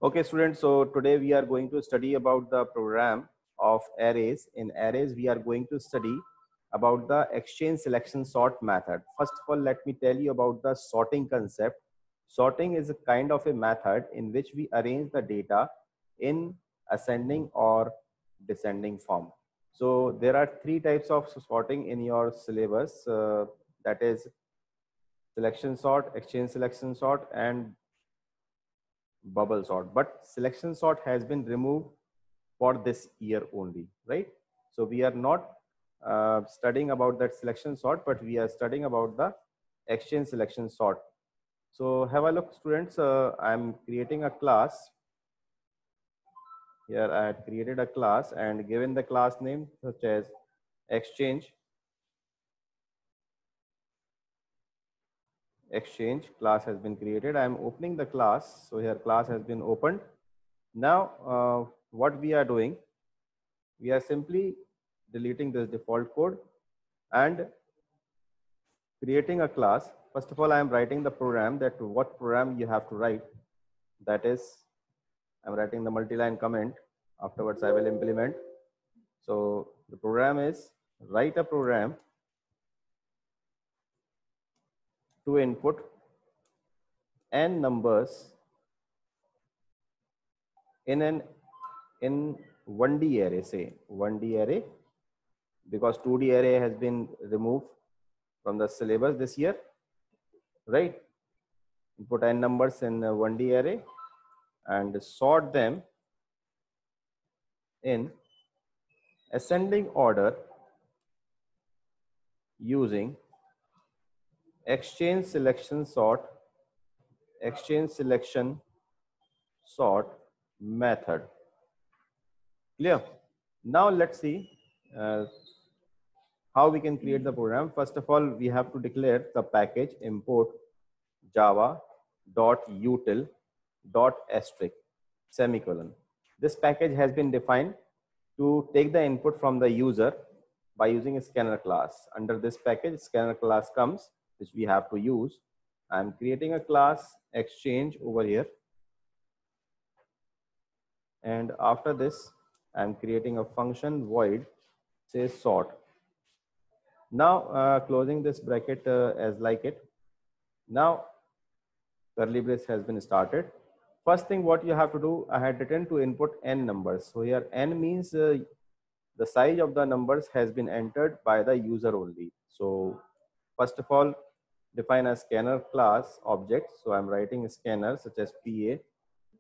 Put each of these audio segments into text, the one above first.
Okay, students, so today we are going to study about the program of arrays. In arrays, we are going to study about the exchange selection sort method. First of all, let me tell you about the sorting concept. Sorting is a kind of a method in which we arrange the data in ascending or descending form. So there are three types of sorting in your syllabus. That is selection sort, exchange selection sort, and bubble sort, but selection sort has been removed for this year only, right? So we are not studying about that selection sort, but we are studying about the exchange selection sort. So have a look, students. I'm creating a class here. I had created a class and given the class name such as exchange class has been created. I'm opening the class. So here class has been opened. Now what we are doing, we are simply deleting this default code and creating a class. First of all, I am writing the program, that what program you have to write. That is, I'm writing the multi-line comment. Afterwards, I will implement. So the program is write a program to input n numbers in an in 1D array, say 1D array, because 2D array has been removed from the syllabus this year, right? Input n numbers in a 1D array and sort them in ascending order using exchange selection sort method. Clear? Now let's see how we can create the program. First of all, we have to declare the package import java.util.asterisk semicolon. This package has been defined to take the input from the user by using a scanner class. Under this package, scanner class comes, which we have to use. I'm creating a class exchange over here. And after this, I'm creating a function void, say sort. Now closing this bracket as like it. Now curly brace has been started. First thing what you have to do, I had written to input n numbers. So here n means the size of the numbers has been entered by the user only. So first of all, define a scanner class object. So I'm writing a scanner such as PA.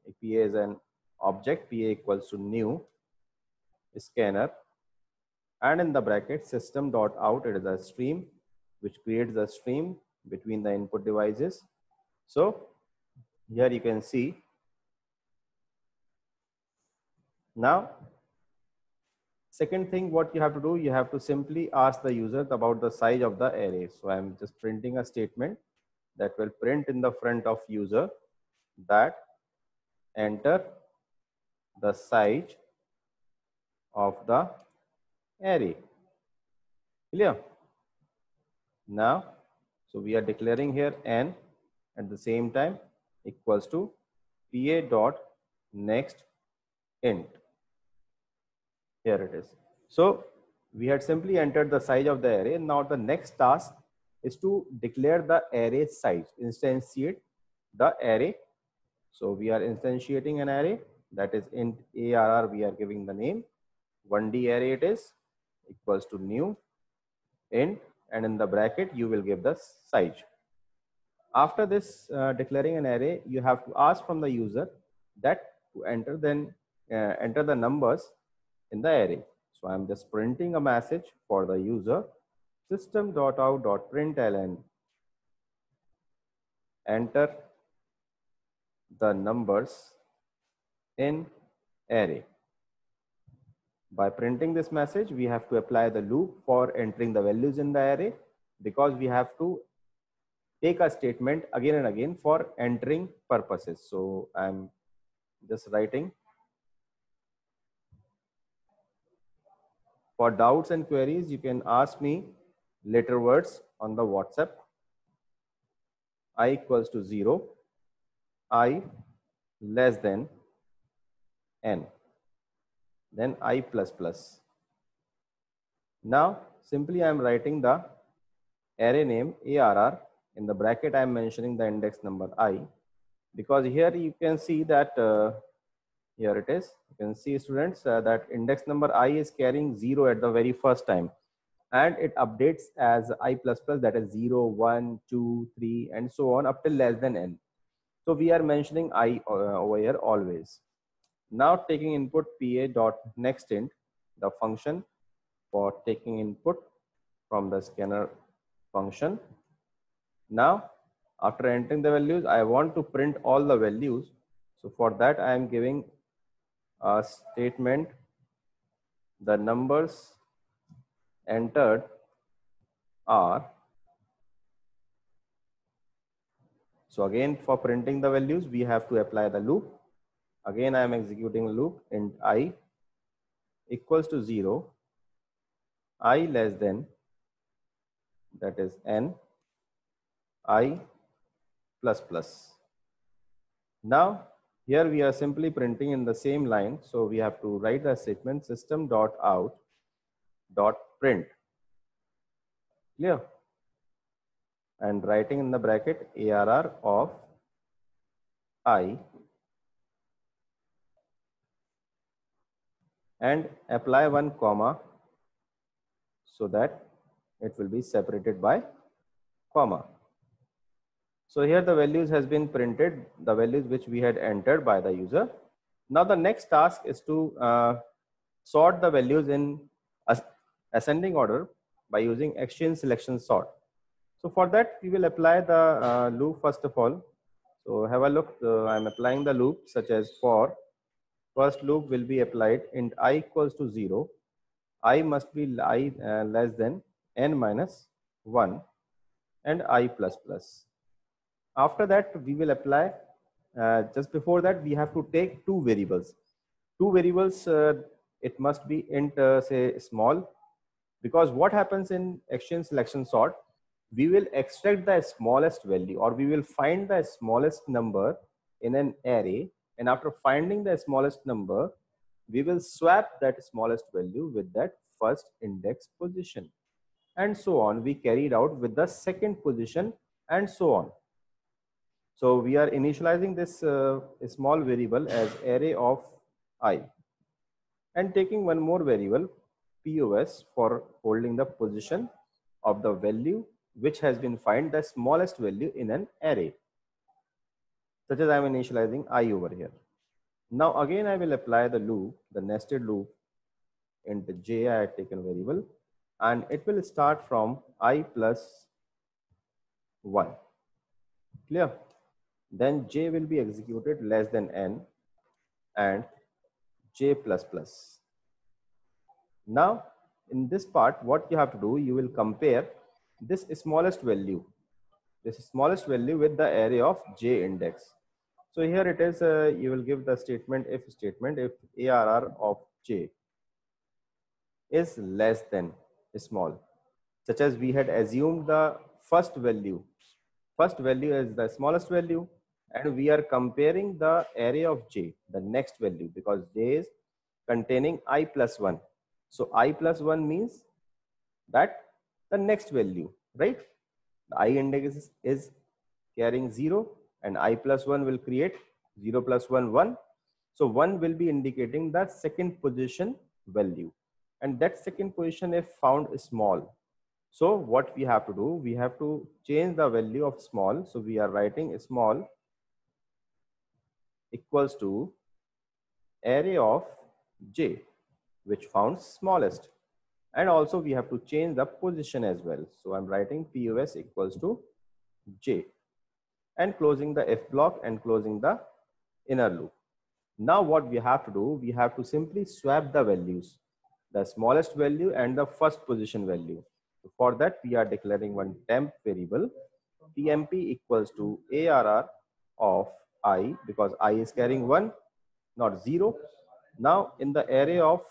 PA is an object, PA equals to new scanner, and in the bracket system.out, it is a stream which creates the stream between the input devices. So here you can see. Now second thing what you have to do, you have to simply ask the user about the size of the array. So I'm just printing a statement that will print in the front of user that enter the size of the array. Clear? Now, so we are declaring here n at the same time equals to pa dot next int. Here it is. So we had simply entered the size of the array. Now the next task is to declare the array size, instantiate the array. So we are instantiating an array, that is int arr, we are giving the name. 1D array it is, equals to new int, and in the bracket you will give the size. After this declaring an array, you have to ask from the user that to enter enter the numbers in the array. So I'm just printing a message for the user, system.out.println enter the numbers in array. By printing this message, we have to apply the loop for entering the values in the array, because we have to take a statement again and again for entering purposes. So I'm just writing. For doubts and queries, you can ask me later words on the WhatsApp. I equals to 0, I less than n, then I plus plus. Now simply I am writing the array name ARR. In the bracket I am mentioning the index number I, because here you can see that here it is. You can see, students, that index number I is carrying 0 at the very first time, and it updates as I plus plus, that is 0, 1, 2, 3 and so on up till less than n. So we are mentioning I over here always. Now taking input pa dot next int, the function for taking input from the scanner function. Now after entering the values, I want to print all the values. So for that I am giving a statement, the numbers entered are. So again, for printing the values, we have to apply the loop. Again, I am executing loop int I equals to 0, I less than, that is n, I plus plus. Now here we are simply printing in the same line. So we have to write the statement system dot out dot print. Clear? And writing in the bracket ARR of I and apply 1 comma so that it will be separated by comma. So here the values has been printed, the values which we had entered by the user. Now the next task is to sort the values in ascending order by using exchange selection sort. So for that we will apply the loop first of all. So have a look, I'm applying the loop such as for first loop will be applied int I equals to 0, I must be I less than n minus 1 and I plus plus. After that we will apply, just before that we have to take two variables. It must be int say small, because what happens in exchange selection sort, we will extract the smallest value or we will find the smallest number in an array, and after finding the smallest number we will swap that smallest value with that first index position, and so on we carried out with the second position and so on. So we are initializing this small variable as array of I and taking one more variable POS for holding the position of the value which has been find the smallest value in an array, such as I am initializing I over here. Now again I will apply the loop, the nested loop into j I had taken variable, and it will start from I plus 1. Clear? Then j will be executed less than n and j plus plus. Now in this part what you have to do, you will compare this smallest value with the array of j index. So here it is, you will give the statement if ARR of j is less than small, such as we had assumed the first value is the smallest value, and we are comparing the array of j, the next value, because j is containing I plus 1. So I plus 1 means that the next value, right? The I index is carrying 0 and I plus 1 will create 0 plus 1, 1. So 1 will be indicating the second position value, and that second position if found is small. So what we have to do, we have to change the value of small. So we are writing small equals to array of j, which found smallest. And also we have to change the position as well. So I'm writing POS equals to j and closing the if block and closing the inner loop. Now what we have to do, we have to simply swap the values, the smallest value and the first position value. So for that we are declaring one temp variable tmp equals to ARR of I, because I is carrying 1 not 0. Now in the array of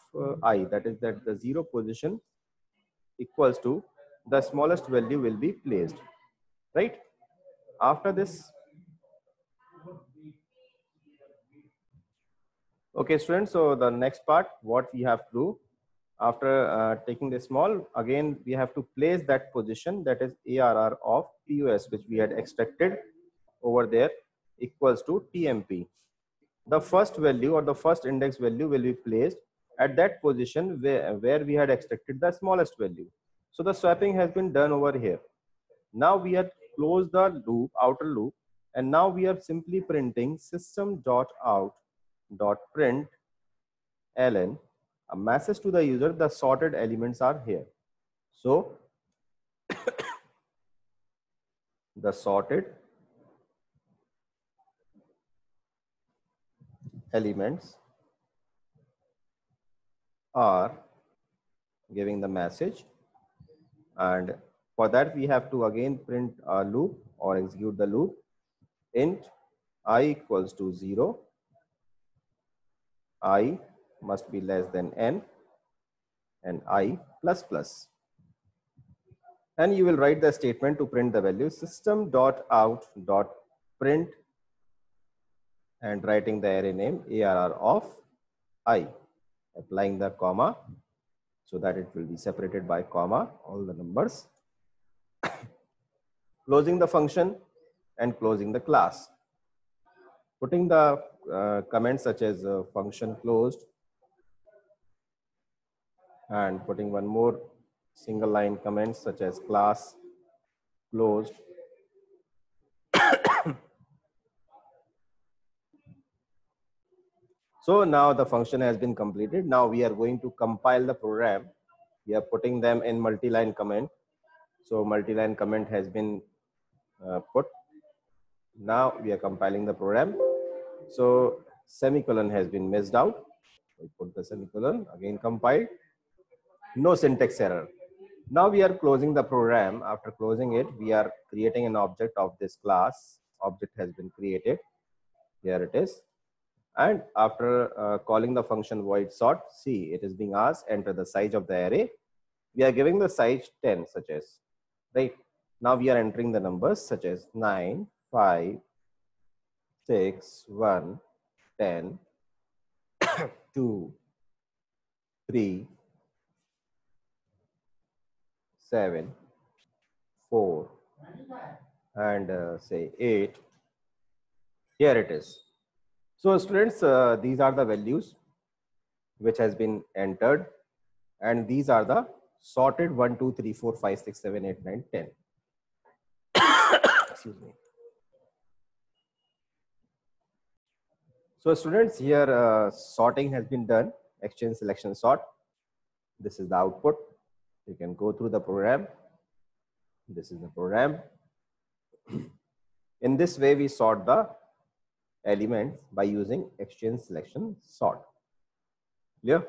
I, that is that the 0 position equals to the smallest value will be placed, right? After this Okay, students. So the next part, what we have to do after taking the small, again, we have to place that position, that is ARR of POS, which we had extracted over there, equals to TMP. The first value or the first index value will be placed at that position where we had extracted the smallest value. So the swapping has been done over here. Now we have closed the loop, outer loop, and now we are simply printing system.out.println a message to the user, the sorted elements are here. So the sorted elements are giving the message, and for that we have to again print a loop or execute the loop. Int I equals to 0, I must be less than n, and I plus plus. And you will write the statement to print the value system.out.print and writing the array name ARR of I, applying the comma so that it will be separated by comma, all the numbers, closing the function and closing the class, putting the comments such as function closed, and putting one more single line comments such as class closed. So now the function has been completed. Now we are going to compile the program. We are putting them in multi-line comment. So multi-line comment has been put. Now we are compiling the program. So semicolon has been missed out. We put the semicolon, again compiled. No syntax error. Now we are closing the program. After closing it, we are creating an object of this class. Object has been created. Here it is. And after calling the function void sort, see, it is being asked, enter the size of the array. We are giving the size 10, such as, right? Now we are entering the numbers such as 9, 5, 6, 1, 10, 2, 3, 7, 4, and say 8. Here it is. So students, these are the values which has been entered, and these are the sorted 1, 2, 3, 4, 5, 6, 7, 8, 9, 10. Excuse me. So students, here sorting has been done, exchange selection sort. This is the output. You can go through the program. This is the program. In this way, we sort the elements by using exchange selection sort. Clear?